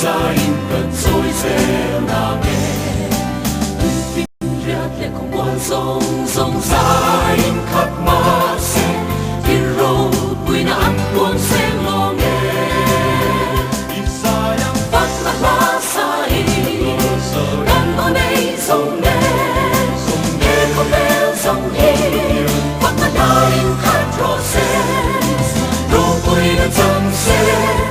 ra in cần dối rêu nào nghe tin riết lệ không quan sông sông ra in khắp mà xe tin rô bùi na ăn buông xe lo nghe phát là lá xa in gần ở đây sông nghe không bèo sông in phát là đá in khát rô xe rô bùi na chẳng xe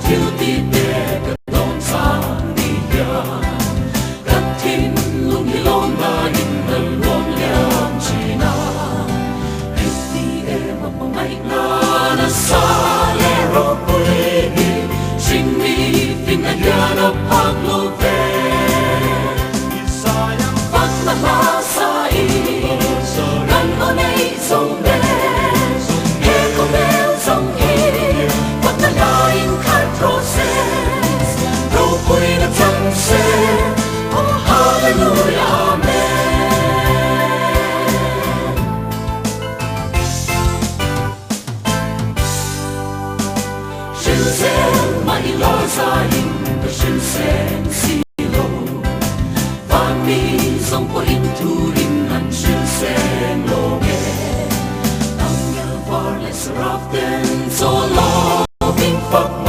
thiếu tí để cất đón sang đi ya cất tin lung hi lon na in nâng lon liam chi na hết đi em mà ngay na sa le ro bui hi xin mi fin na ya na pak lo ve phát na la sa i gần ở đây sông đê he không bèo sông hi phát na la in Hallelujah, Amen. Siêu sen mai lo ra in the siêu sen silo. Van mi song po in tu in an siêu sen lo ge. Ang yel var les raften so lo vinh phật.